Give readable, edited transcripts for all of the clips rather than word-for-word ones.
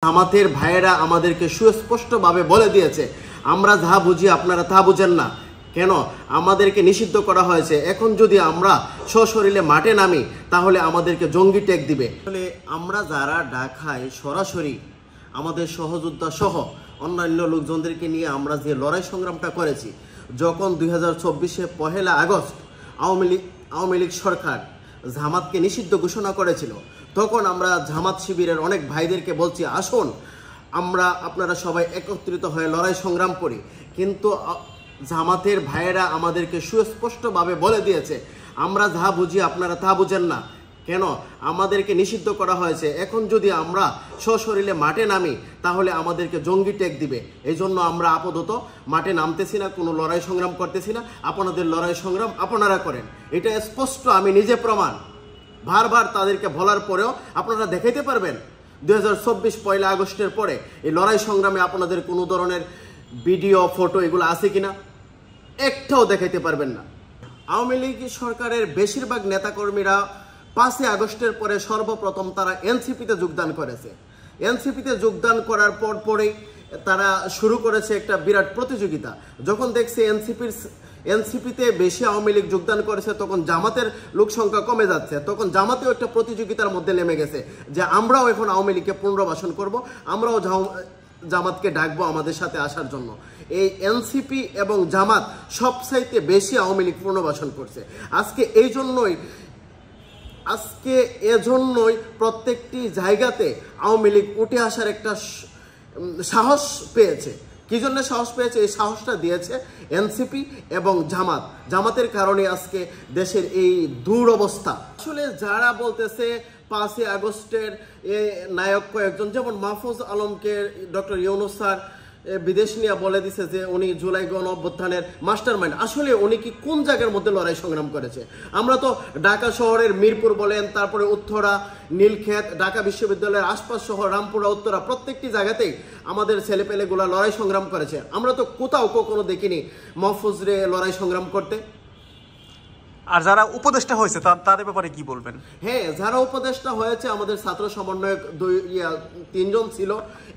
জামাতের ভাইয়েরা আমাদেরকে সুস্পষ্টভাবে বলে দিয়েছে, আমরা যা বুঝি আপনারা তা বুঝেন না। কেন আমাদেরকে নিষিদ্ধ করা হয়েছে? এখন যদি আমরা সশরীরে মাঠে নামি তাহলে আমাদেরকে জঙ্গি ট্যাগ দিবে। আসলে আমরা যারা ঢাকায় সরাসরি আমাদের সহযোদ্ধা সহ অন্যান্য লোকজনদেরকে নিয়ে আমরা যে লড়াই সংগ্রামটা করেছি, যখন 2024-এ 1 আগস্ট আওয়ামী লীগ সরকার জামাতকে নিষিদ্ধ ঘোষণা করেছিল, তখন আমরা জামাত শিবিরের অনেক ভাইদেরকে বলছি, আসুন আমরা আপনারা সবাই একত্রিত হয়ে লড়াই সংগ্রাম করি। কিন্তু জামাতের ভাইয়েরা আমাদেরকে সুস্পষ্টভাবে বলে দিয়েছে, আমরা যা বুঝি আপনারা তা বুঝেন না। কেন আমাদেরকে নিষিদ্ধ করা হয়েছে? এখন যদি আমরা সশরীরে মাঠে নামি তাহলে আমাদেরকে জঙ্গি ট্যাগ দিবে। এই জন্য আমরা আপাতত মাঠে নামতেছি না, কোনো লড়াই সংগ্রাম করতেছি না। আপনাদের লড়াই সংগ্রাম আপনারা করেন, এটা স্পষ্ট, আমি নিজে প্রমাণ। বারবার তাদেরকে বলার পরেও আপনারা দেখাইতে পারবেন 2024 1 আগস্টের পরে এই লড়াই সংগ্রামে আপনাদের কোনো ধরনের ভিডিও ফটো এগুলো আছে কিনা? একটাও দেখাইতে পারবেন না। আওয়ামী লীগ সরকারের বেশিরভাগ নেতাকর্মীরা 5 আগস্টের পরে সর্বপ্রথম তারা এনসিপিতে যোগদান করেছে। এনসিপিতে যোগদান করার পরেই তারা শুরু করেছে একটা বিরাট প্রতিযোগিতা। যখন দেখছে এনসিপিতে বেশি আওয়ামী লীগ যোগদান করেছে, তখন জামাতের লোক সংখ্যা কমে যাচ্ছে, তখন জামাতেও একটা প্রতিযোগিতার মধ্যে নেমে গেছে যে আমরাও এখন আওয়ামী লীগকে পুনর্বাসন করব, আমরাও জামাতকে ডাকবো আমাদের সাথে আসার জন্য। এই এনসিপি এবং জামাত সবচাইতে বেশি আওয়ামী লীগ পুনর্বাসন করছে। আজকে এজন্যই প্রত্যেকটি জায়গাতে আওয়ামী লীগ উঠে আসার একটা সাহস পেয়েছে। কি জন্য সাহস পেয়েছে? এই সাহসটা দিয়েছে এনসিপি এবং জামাতের কারণে আজকে দেশের এই দুরবস্থা। আসলে যারা বলতেছে 5 আগস্টের নায়ক কয়েকজন, যেমন মাহফুজ আলমকে ডক্টর ইউনূস স্যার বিদেশ নিয়ে বলে দিছে যে উনি জুলাই গণ অভ্যুত্থানের মাস্টার মাইন্ড। আসলে উনি কি কোন জায়গার মধ্যে লড়াই সংগ্রাম করেছে? আমরা তো ঢাকা শহরের মিরপুর বলেন, তারপরে উত্তরা, নীলক্ষেত, ঢাকা বিশ্ববিদ্যালয়ের আশপাশ শহর, রামপুরা, উত্তরা, প্রত্যেকটি জায়গাতেই আমাদের ছেলেপেলেগুলা লড়াই সংগ্রাম করেছে। আমরা তো কোথাও কখনো দেখিনি মাহফুজরে লড়াই সংগ্রাম করতে। আর যারা উপদেষ্টা হয়েছে তাদের ব্যাপারে কি বলবেন? হ্যাঁ, যারা উপদেষ্টা হয়েছে, আমাদের ছাত্র সমন্বয়ক 3 জন ছিল।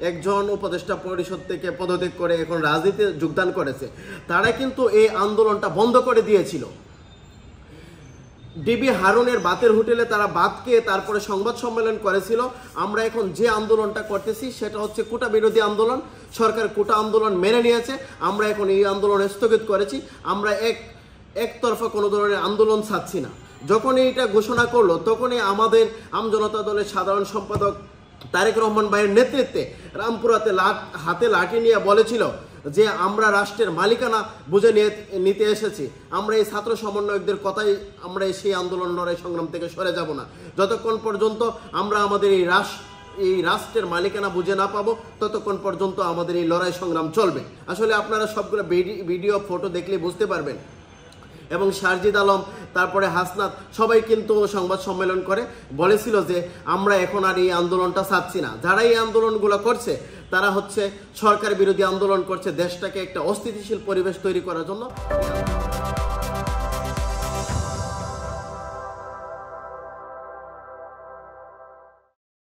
একজন উপদেষ্টা পরিষদ থেকে পদত্যাগ করে এখন রাজনীতিতে যোগদান করেছে। তারা কিন্তু এই আন্দোলনটা বন্ধ করে দিয়েছিল। ডিবি হারুনের বাতের হোটেলে তারা বাতকে তারপরে সংবাদ সম্মেলন করেছিল। আমরা এখন যে আন্দোলনটা করতেছি সেটা হচ্ছে কোটা বিরোধী আন্দোলন। সরকার কোটা আন্দোলন মেনে নিয়েছে, আমরা এখন এই আন্দোলন স্থগিত করেছি। আমরা একতরফা কোনো ধরনের আন্দোলন চাচ্ছি না। যখন এইটা ঘোষণা করলো, তখনই আমাদের আমজনতা দলের সাধারণ সম্পাদক তারেক রহমান ভাইয়ের নেতৃত্বে রামপুরাতে হাতে লাঠি নিয়ে বলেছিল যে আমরা রাষ্ট্রের মালিকানা বুঝে নিতে এসেছি। আমরা এই ছাত্র সমন্বয়কদের কথাই আমরা সেই আন্দোলন লড়াই সংগ্রাম থেকে সরে যাব না। যতক্ষণ পর্যন্ত আমরা আমাদের এই রাষ্ট্রের মালিকানা বুঝে না পাবো, ততক্ষণ পর্যন্ত আমাদের এই লড়াই সংগ্রাম চলবে। আসলে আপনারা সবগুলো ভিডিও ফটো দেখলে বুঝতে পারবেন। এবং শারজিদ আলম, তারপরে হাসনাত, সবাই কিন্তু সংবাদ সম্মেলন করে বলেছিল যে আমরা এখন আর এই আন্দোলনটা চাচ্ছি না। যারা এই আন্দোলনগুলো করছে তারা হচ্ছে সরকার বিরোধী আন্দোলন করছে, দেশটাকে একটা অস্থিতিশীল পরিবেশ তৈরি করার জন্য।